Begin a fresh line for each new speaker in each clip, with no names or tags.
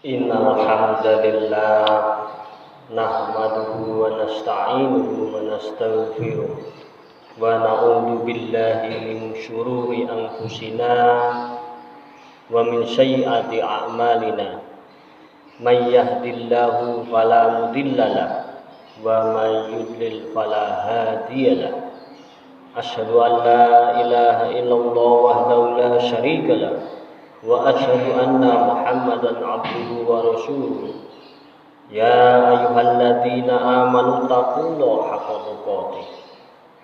Innal hamdalillah nahmaduhu wa nasta'inuhu wa nastaghfiruh wa na'udzu billahi min syururi anfusina wa min sayyiati a'malina. May yahdihillahu fala mudhillalah wa may yudlil fala hadiyalah. Asyhadu an la ilaha illallah wahdahu la syarikalah wa asyhadu anna Muhammadan abduhu wa rasuluh. Ya ayyuhalladzina amanu taqullaha haqqa tuqatih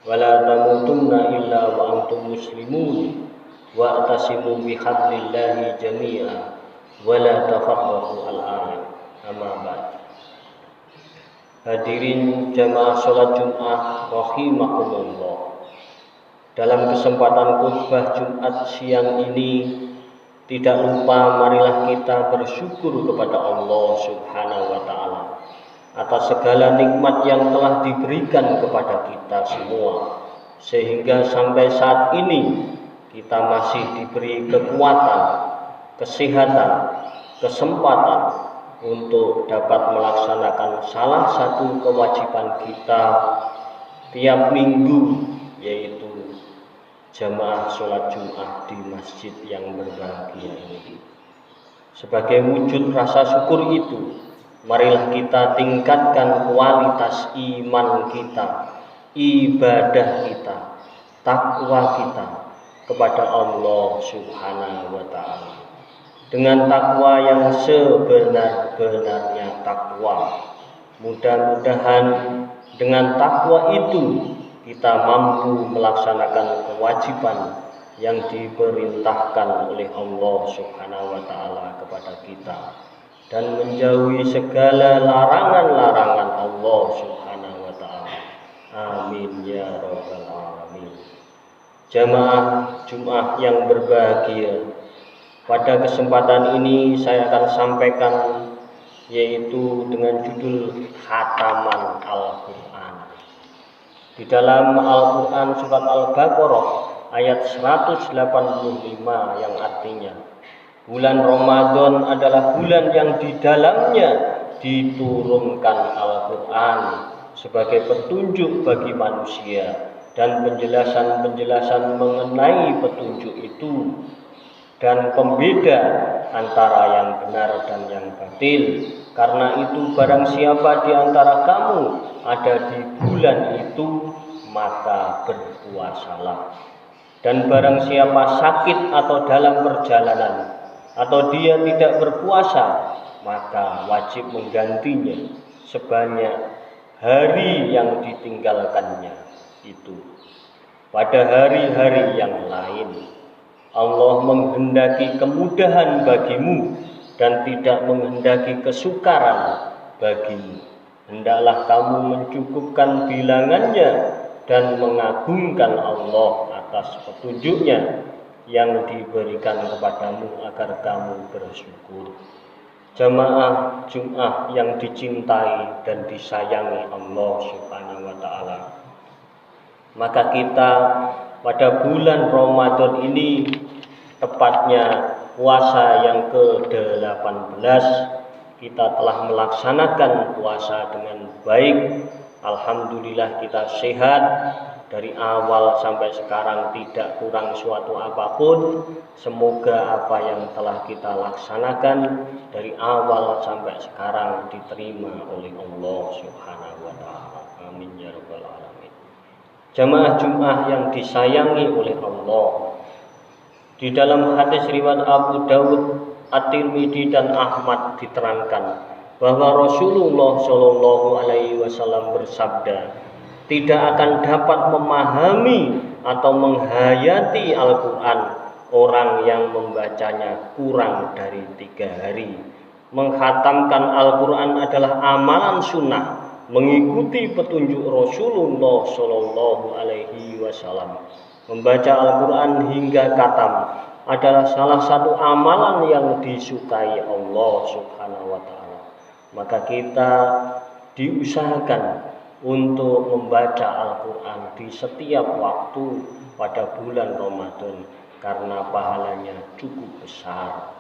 wa la tamutunna illa wa antum muslimun wa atasimu bihablillahi jami'a wa la tafarraqu al-ayat. Amma ba'd. Hadirin jamaah salat Jumat rahimakumullah. Dalam kesempatan khutbah Jumat siang ini, tidak lupa marilah kita bersyukur kepada Allah Subhanahu wa Ta'ala atas segala nikmat yang telah diberikan kepada kita semua, sehingga sampai saat ini kita masih diberi kekuatan, kesehatan, kesempatan untuk dapat melaksanakan salah satu kewajiban kita tiap minggu, yaitu jamaah sholat Jumat di masjid yang berbahagia ini. Sebagai wujud rasa syukur itu, marilah kita tingkatkan kualitas iman kita, ibadah kita, takwa kita kepada Allah Subhanahu wa Ta'ala. Dengan takwa yang sebenar-benarnya takwa. Mudah-mudahan dengan takwa itu kita mampu melaksanakan kewajiban yang diperintahkan oleh Allah Subhanahu wa Ta'ala kepada kita dan menjauhi segala larangan-larangan Allah Subhanahu wa Ta'ala. Amin ya rabbal alamin. Jamaah Jumat yang berbahagia, pada kesempatan ini saya akan sampaikan yaitu dengan judul Khataman Al-Quran. Di dalam Al-Quran surat Al-Baqarah ayat 185 yang artinya bulan Ramadan adalah bulan yang di dalamnya diturunkan Al-Quran sebagai petunjuk bagi manusia dan penjelasan-penjelasan mengenai petunjuk itu dan pembeda antara yang benar dan yang batil. Karena itu barang siapa di antara kamu ada di bulan itu, maka berpuasalah. Dan barang siapa sakit atau dalam perjalanan atau dia tidak berpuasa, maka wajib menggantinya sebanyak hari yang ditinggalkannya itu pada hari-hari yang lain. Allah menghendaki kemudahan bagimu dan tidak menghendaki kesukaran bagimu. Hendaklah kamu mencukupkan bilangannya dan mengagungkan Allah atas petunjuknya yang diberikan kepadamu agar kamu bersyukur. Jamaah Jumat yang dicintai dan disayangi Allah Subhanahu wa Ta'ala, maka kita pada bulan Ramadan ini, tepatnya puasa yang ke-18, kita telah melaksanakan puasa dengan baik. Alhamdulillah kita sehat dari awal sampai sekarang, tidak kurang suatu apapun. Semoga apa yang telah kita laksanakan dari awal sampai sekarang diterima oleh Allah Subhanahu wa Ta'ala. Amin ya rabbal alamin. Jamaah Jumat yang disayangi oleh Allah, di dalam hadis riwayat Abu Dawud, At-Tirmidzi dan Ahmad diterangkan bahwa Rasulullah Shallallahu Alaihi Wasallam bersabda, tidak akan dapat memahami atau menghayati Al-Quran orang yang membacanya kurang dari 3 hari. Menghatamkan Al-Quran adalah amalan sunnah, mengikuti petunjuk Rasulullah Shallallahu Alaihi Wasallam. Membaca Al-Quran hingga khatam adalah salah satu amalan yang disukai Allah Subhanahu wa Ta'ala. Maka kita diusahakan untuk membaca Al-Quran di setiap waktu pada bulan Ramadan, karena pahalanya cukup besar.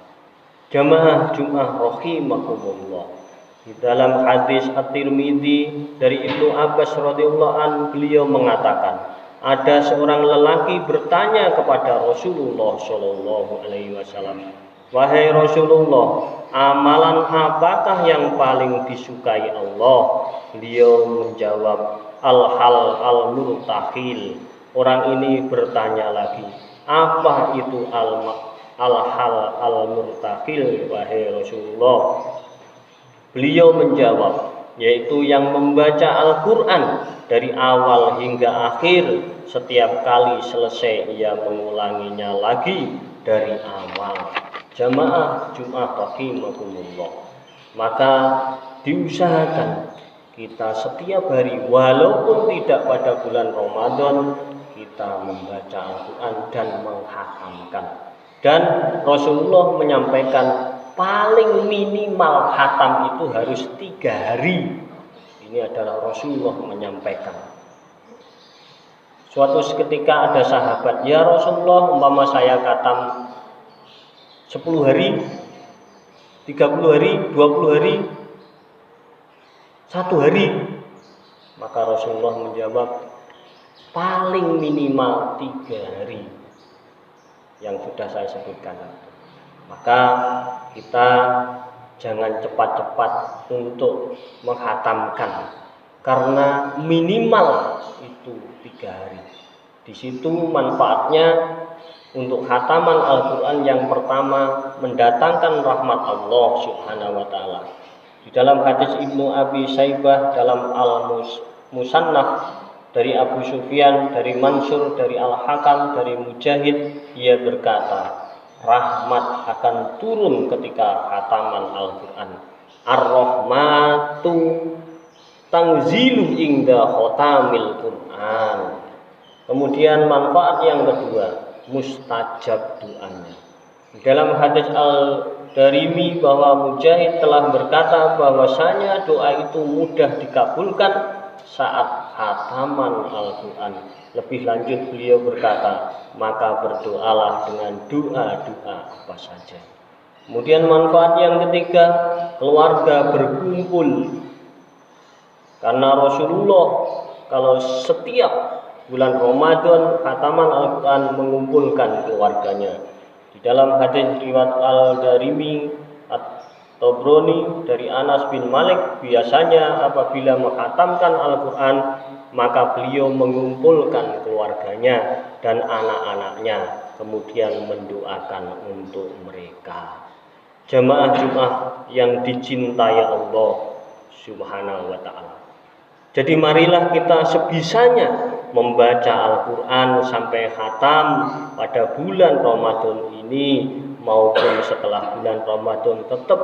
Jamaah Jumat rahimakumullah. Di dalam hadis At-Tirmidzi dari Ibnu Abbas radhiyallahu an, beliau mengatakan, ada seorang lelaki bertanya kepada Rasulullah Shallallahu alaihi wasallam, "Wahai Rasulullah, amalan apakah yang paling disukai Allah?" Beliau menjawab, "Al-hal al-murtahil." Orang ini bertanya lagi, "Apa itu al-hal al-murtahil, wahai Rasulullah?" Beliau menjawab, yaitu yang membaca Al-Quran dari awal hingga akhir, setiap kali selesai ia mengulanginya lagi dari awal. Jamaah Jumat rahimakumullah. Maka diusahakan kita setiap hari, walaupun tidak pada bulan Ramadan, kita membaca Al-Quran dan menghatamkan. Dan Rasulullah menyampaikan paling minimal khatam itu harus 3 hari. Ini adalah Rasulullah menyampaikan. Suatu ketika ada sahabat, "Ya Rasulullah, umpama saya khatam 10 hari, 30 hari, 20 hari, 1 hari." Maka Rasulullah menjawab, paling minimal 3 hari yang sudah saya sebutkan. Maka kita jangan cepat-cepat untuk menghatamkan, karena minimal itu 3 hari. Di situ manfaatnya untuk khataman Al-Quran yang pertama mendatangkan rahmat Allah Subhanahu wa Ta'ala. Di dalam hadis Ibnu Abi Saibah dalam Al-Musannaf dari Abu Sufyan, dari Mansur, dari Al-Hakam, dari Mujahid, ia berkata, rahmat akan turun ketika khataman Al-Quran. Ar-Rahmatu tangzilu inda khotamil Quran. Kemudian manfaat yang kedua, mustajab doanya. Dalam hadis Al-Darimi bahwa Mujahid telah berkata bahwasanya doa itu mudah dikabulkan saat khataman Al-Quran. Lebih lanjut beliau berkata, maka berdoalah dengan doa-doa apa saja. Kemudian manfaat yang ketiga, keluarga berkumpul. Karena Rasulullah kalau setiap bulan Ramadan khataman Al-Quran mengumpulkan keluarganya. Di dalam hadis riwayat Al-Darimi At-Tabrani dari Anas bin Malik, biasanya apabila menghatamkan Al-Quran maka beliau mengumpulkan keluarganya dan anak-anaknya, kemudian mendoakan untuk mereka. Jamaah Jumat yang dicintai Allah Subhanahu wa Ta'ala. Jadi marilah kita sebisanya membaca Al-Quran sampai khatam pada bulan Ramadan ini maupun setelah bulan Ramadan, tetap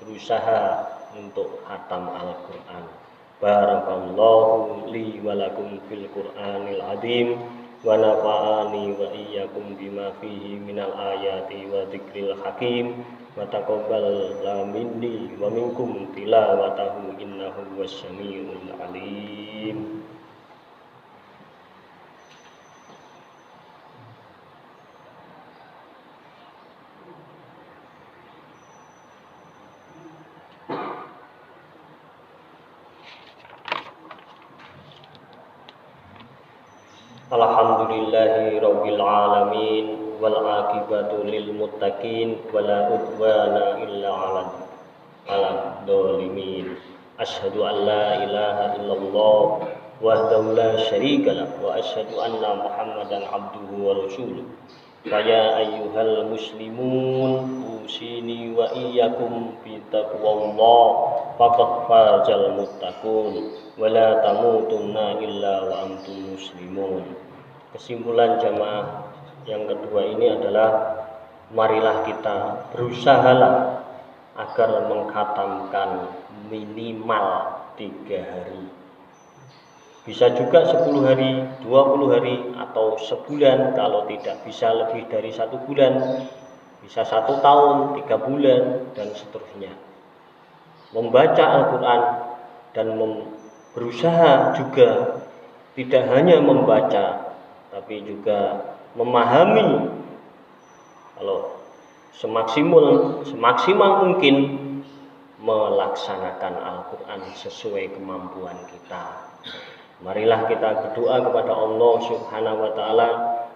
berusaha untuk khatam Al-Quran. Barakallahu li wa lakum fil Qur'anil azim wa nafa'ani wa iyyakum bima fihi minal ayati wa dzikril hakim wa taqabbal minni wa minkum tilawatahu innahu wassamiul alim. Alhamdulillahi rabbil alamin wal aqibatu lil muttaqin wala udwana illa 'alal dzalimin. Asyhadu an la ilaha illallah wahdahu la syarika lah wa asyhadu anna Muhammadan abduhu wa rasuluh. Fa ya ayyuhal muslimun usini wa iyyakum bi taqwallah faqad fazal muttaqun wa la tamutunna illa wa antum muslimun. Kesimpulan jamaah yang kedua ini adalah marilah kita berusahalah agar mengkhatamkan minimal 3 hari. Bisa juga 10 hari, 20 hari, atau sebulan. Kalau tidak bisa lebih dari 1 bulan, bisa 1 tahun, 3 bulan, dan seterusnya. Membaca Al-Quran dan berusaha juga tidak hanya membaca, tapi juga memahami. Kalau semaksimal mungkin melaksanakan Al-Quran sesuai kemampuan kita. Marilah kita berdoa kepada Allah Subhanahu wa Ta'ala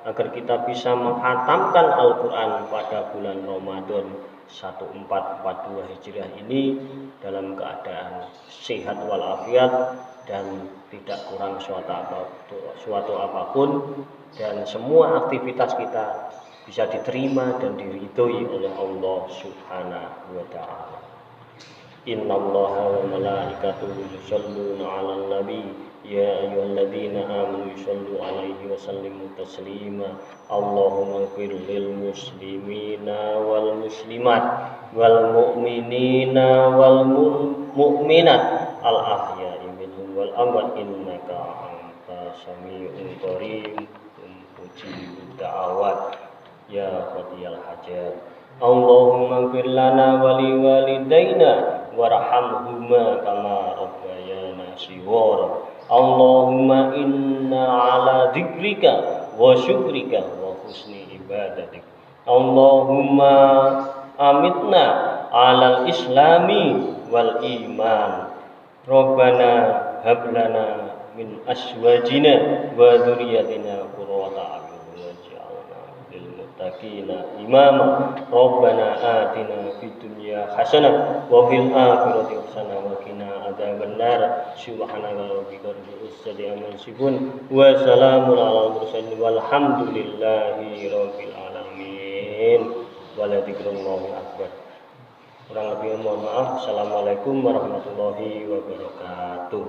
agar kita bisa menghatamkan Al-Quran pada bulan Ramadan 1442 Hijriah ini dalam keadaan sehat walafiat dan tidak kurang suatu apapun, dan semua aktivitas kita bisa diterima dan diridhoi oleh Allah Subhanahu wa Ta'ala. Innallaha wa malaikatahu yusholluna 'alan nabi ya ayyuhalladzina amanu shollu 'alaihi wa sallimu taslima. Allahumma ighfir lil muslimina wal muslimat wal mu'minina wal mu'minat al ahya'i minhum wal amwat innaka antas sami'un qarib mujibud da'awat ya qadiyal hajat. Allahumma ighfir lana wa li walidayna warhamhuma kama rabbayana shighara. Allahumma inna ala dzikrika wa syukrika wa husni ibadatik. Allahumma amitna alal islami wal iman. Rabbana hab lana min azwajina wa dzurriyyatina qurrata a'yun waj'alna lil muttaqina imama. Rabbana atina fid dunya hasanah wa fil akhirati hasanah wa qina adzabannar. Subhanaka rabbika rabbil izzati amma yasifun wa salamun alal mursalin walhamdulillahi rabbil alamin. Waladzikrullahi akbar. Kurang lebih mohon maaf. Assalamualaikum warahmatullahi wabarakatuh.